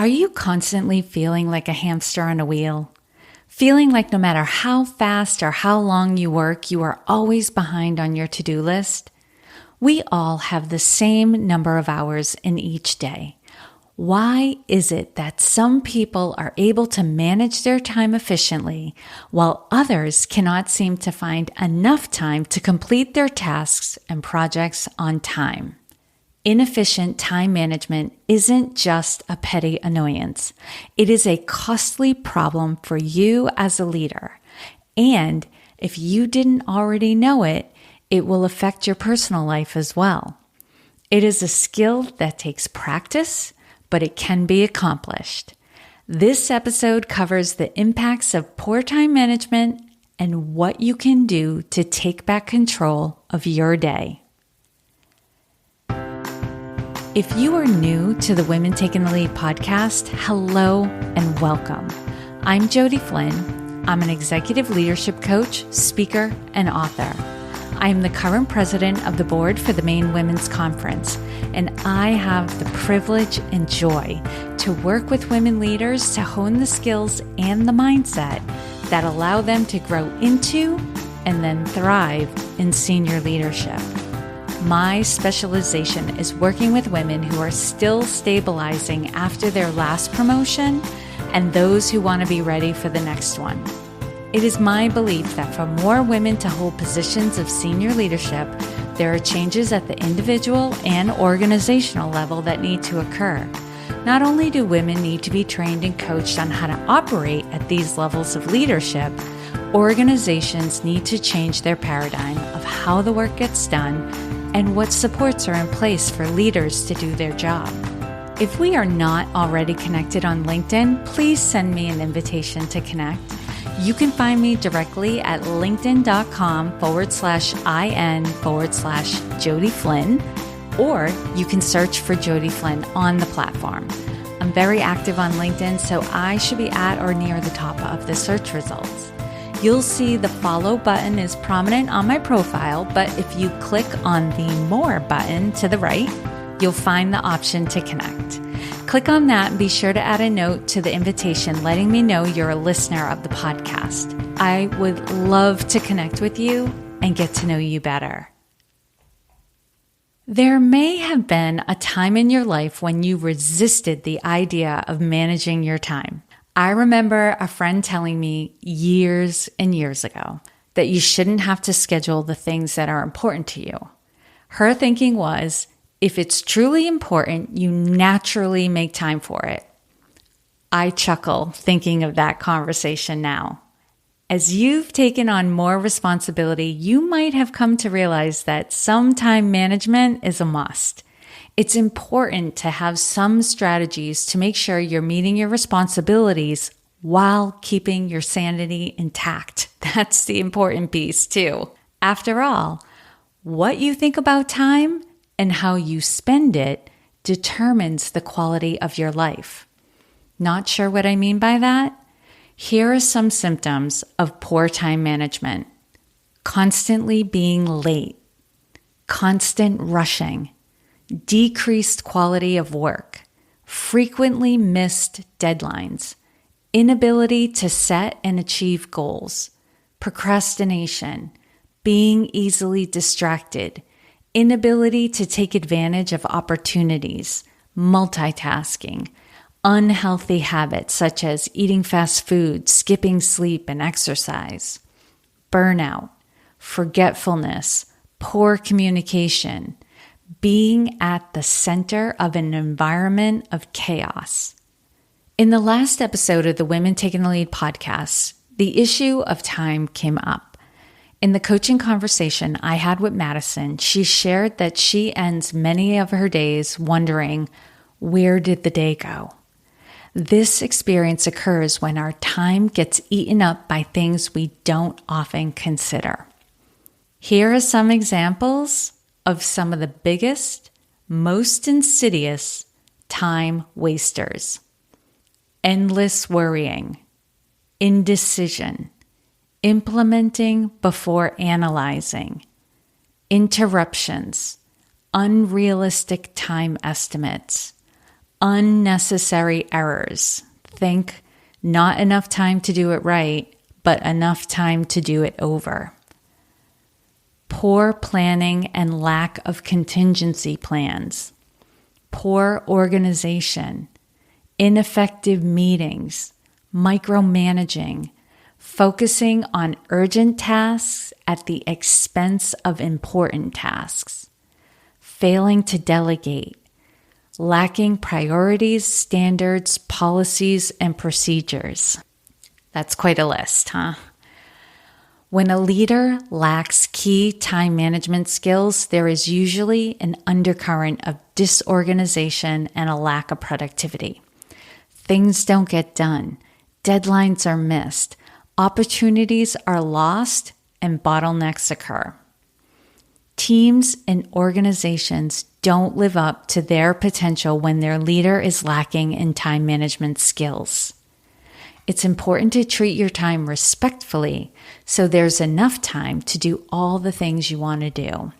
Are you constantly feeling like a hamster on a wheel? Feeling like no matter how fast or how long you work, you are always behind on your to-do list? We all have the same number of hours in each day. Why is it that some people are able to manage their time efficiently while others cannot seem to find enough time to complete their tasks and projects on time? Inefficient time management isn't just a petty annoyance. It is a costly problem for you as a leader. And if you didn't already know it, it will affect your personal life as well. It is a skill that takes practice, but it can be accomplished. This episode covers the impacts of poor time management and what you can do to take back control of your day. If you are new to the Women Taking the Lead podcast, hello and welcome. I'm Jody Flynn. I'm an executive leadership coach, speaker, and author. I am the current president of the board for the Maine Women's Conference, and I have the privilege and joy to work with women leaders to hone the skills and the mindset that allow them to grow into and then thrive in senior leadership. My specialization is working with women who are still stabilizing after their last promotion and those who want to be ready for the next one. It is my belief that for more women to hold positions of senior leadership, there are changes at the individual and organizational level that need to occur. Not only do women need to be trained and coached on how to operate at these levels of leadership, organizations need to change their paradigm of how the work gets done and what supports are in place for leaders to do their job. If we are not already connected on LinkedIn, please send me an invitation to connect. You can find me directly at linkedin.com/IN/Jody Flynn, or you can search for Jody Flynn on the platform. I'm very active on LinkedIn, so I should be at or near the top of the search results. You'll see the follow button is prominent on my profile, but if you click on the more button to the right, you'll find the option to connect. Click on that and be sure to add a note to the invitation letting me know you're a listener of the podcast. I would love to connect with you and get to know you better. There may have been a time in your life when you resisted the idea of managing your time. I remember a friend telling me years and years ago that you shouldn't have to schedule the things that are important to you. Her thinking was, if it's truly important, you naturally make time for it. I chuckle thinking of that conversation now. As you've taken on more responsibility, you might have come to realize that some time management is a must. It's important to have some strategies to make sure you're meeting your responsibilities while keeping your sanity intact. That's the important piece too. After all, what you think about time and how you spend it determines the quality of your life. Not sure what I mean by that? Here are some symptoms of poor time management. Constantly being late, constant rushing, decreased quality of work, frequently missed deadlines, inability to set and achieve goals, procrastination, being easily distracted, inability to take advantage of opportunities, multitasking, unhealthy habits such as eating fast food, skipping sleep and exercise, burnout, forgetfulness, poor communication, being at the center of an environment of chaos. In the last episode of the Women Taking the Lead podcast, the issue of time came up. In the coaching conversation I had with Madison, she shared that she ends many of her days wondering, where did the day go? This experience occurs when our time gets eaten up by things we don't often consider. Here are some examples of some of the biggest, most insidious time wasters. Endless worrying, indecision, implementing before analyzing, interruptions, unrealistic time estimates, unnecessary errors. Think not enough time to do it right, but enough time to do it over. Poor planning and lack of contingency plans. Poor organization. Ineffective meetings. Micromanaging. Focusing on urgent tasks at the expense of important tasks. Failing to delegate. Lacking priorities, standards, policies, and procedures. That's quite a list, huh? When a leader lacks key time management skills, there is usually an undercurrent of disorganization and a lack of productivity. Things don't get done. Deadlines are missed. Opportunities are lost, and bottlenecks occur. Teams and organizations don't live up to their potential when their leader is lacking in time management skills. It's important to treat your time respectfully so there's enough time to do all the things you want to do.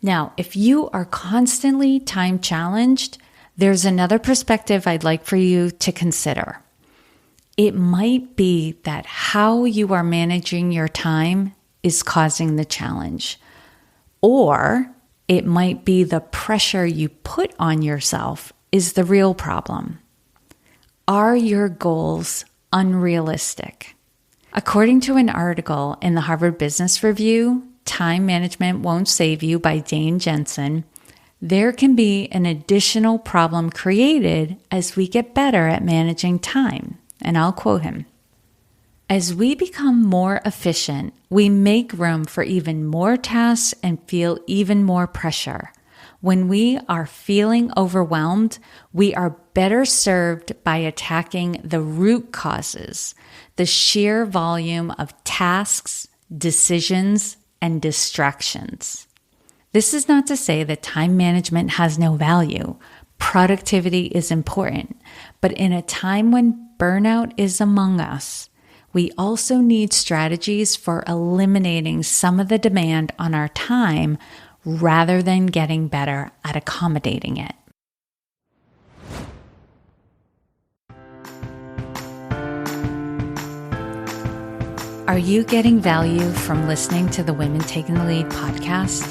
Now, if you are constantly time challenged, there's another perspective I'd like for you to consider. It might be that how you are managing your time is causing the challenge. Or it might be the pressure you put on yourself is the real problem. Are your goals unrealistic? According to an article in the Harvard Business Review, Time Management Won't Save You by Dane Jensen, there can be an additional problem created as we get better at managing time. And I'll quote him. As we become more efficient, we make room for even more tasks and feel even more pressure. When we are feeling overwhelmed, we are better served by attacking the root causes, the sheer volume of tasks, decisions, and distractions. This is not to say that time management has no value. Productivity is important, but in a time when burnout is among us, we also need strategies for eliminating some of the demand on our time rather than getting better at accommodating it. Are you getting value from listening to the Women Taking the Lead podcast?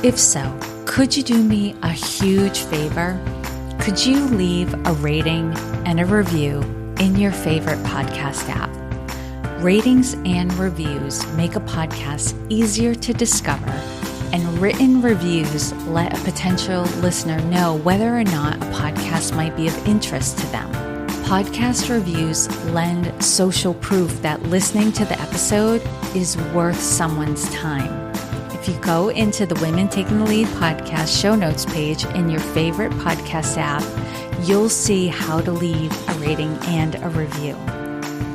If so, could you do me a huge favor? Could you leave a rating and a review in your favorite podcast app? Ratings and reviews make a podcast easier to discover, and written reviews let a potential listener know whether or not a podcast might be of interest to them. Podcast reviews lend social proof that listening to the episode is worth someone's time. If you go into the Women Taking the Lead podcast show notes page in your favorite podcast app, you'll see how to leave a rating and a review.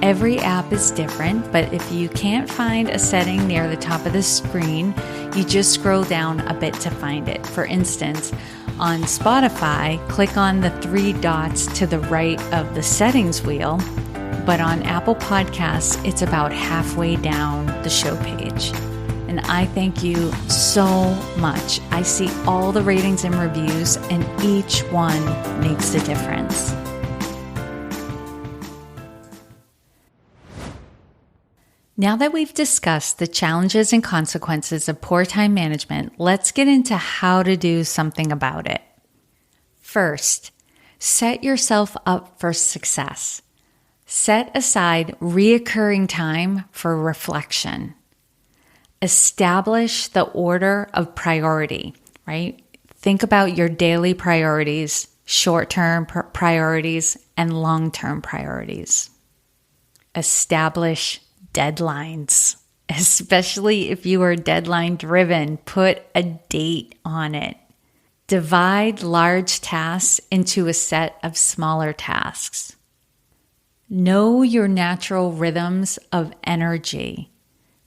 Every app is different, but if you can't find a setting near the top of the screen, you just scroll down a bit to find it. For instance, on Spotify, click on the 3 dots to the right of the settings wheel, but on Apple Podcasts, it's about halfway down the show page. And I thank you so much. I see all the ratings and reviews, and each one makes a difference. Now that we've discussed the challenges and consequences of poor time management, let's get into how to do something about it. First, set yourself up for success. Set aside reoccurring time for reflection. Establish the order of priority, right? Think about your daily priorities, short-term priorities, and long-term priorities. Establish deadlines, especially if you are deadline driven. Put a date on it. Divide large tasks into a set of smaller tasks. Know your natural rhythms of energy,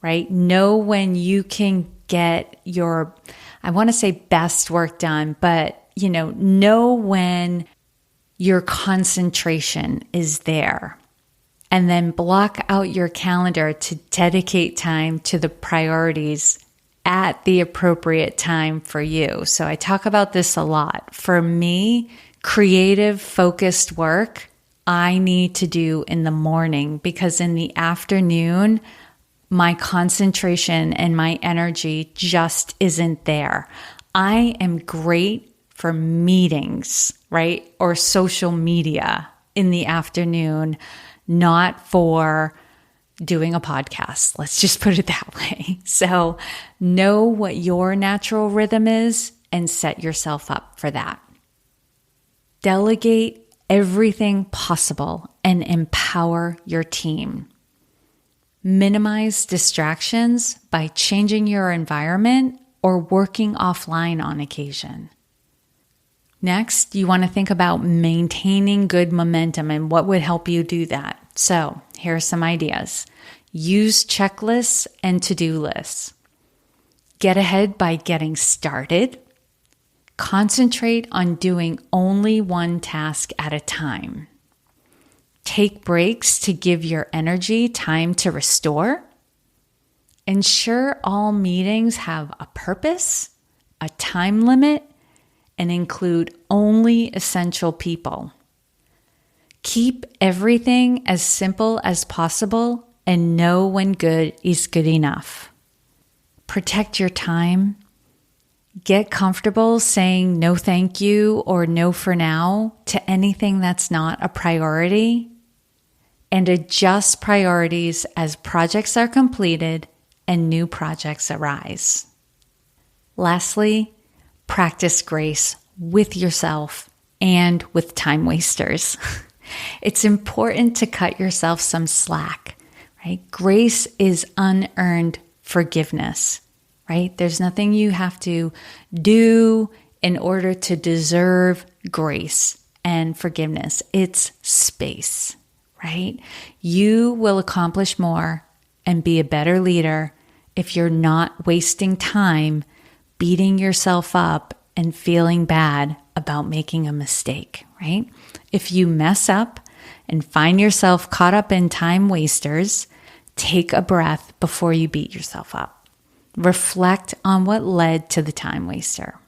right? Know when you can get your, I want to say best work done, but know when your concentration is there. And then block out your calendar to dedicate time to the priorities at the appropriate time for you. So I talk about this a lot. For me, creative, focused work I need to do in the morning, because in the afternoon, my concentration and my energy just isn't there. I am great for meetings, right? Or social media in the afternoon, not for doing a podcast. Let's just put it that way. So know what your natural rhythm is and set yourself up for that. Delegate everything possible and empower your team. Minimize distractions by changing your environment or working offline on occasion. Next, you want to think about maintaining good momentum and what would help you do that. So, here are some ideas. Use checklists and to-do lists. Get ahead by getting started. Concentrate on doing only one task at a time. Take breaks to give your energy time to restore. Ensure all meetings have a purpose, a time limit, and include only essential people. Keep everything as simple as possible and know when good is good enough. Protect your time. Get comfortable saying no thank you or no for now to anything that's not a priority, and adjust priorities as projects are completed and new projects arise. Lastly, practice grace with yourself and with time wasters. It's important to cut yourself some slack, right? Grace is unearned forgiveness. Right? There's nothing you have to do in order to deserve grace and forgiveness. It's space, right? You will accomplish more and be a better leader if you're not wasting time beating yourself up and feeling bad about making a mistake, right? If you mess up and find yourself caught up in time wasters, take a breath before you beat yourself up. Reflect on what led to the time waster.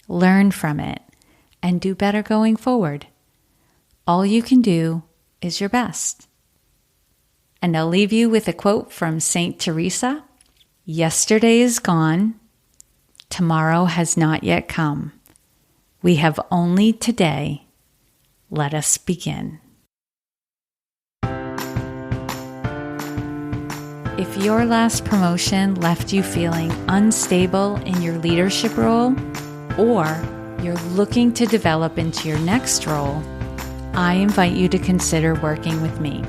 Learn from it and do better going forward. All you can do is your best. And I'll leave you with a quote from Saint Teresa. Yesterday is gone. Tomorrow has not yet come. We have only today. Let us begin. If your last promotion left you feeling unstable in your leadership role, or you're looking to develop into your next role, I invite you to consider working with me.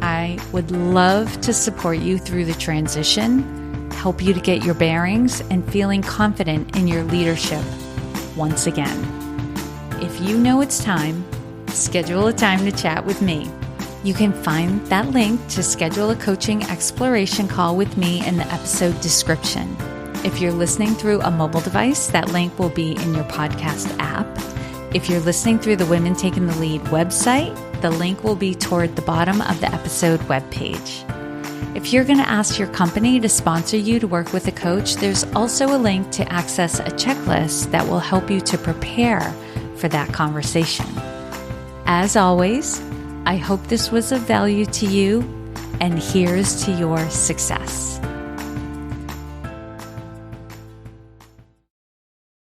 I would love to support you through the transition, help you to get your bearings, and feeling confident in your leadership once again. If you know it's time, schedule a time to chat with me. You can find that link to schedule a coaching exploration call with me in the episode description. If you're listening through a mobile device, that link will be in your podcast app. If you're listening through the Women Taking the Lead website, the link will be toward the bottom of the episode webpage. If you're going to ask your company to sponsor you to work with a coach, there's also a link to access a checklist that will help you to prepare for that conversation. As always, I hope this was of value to you, and here's to your success.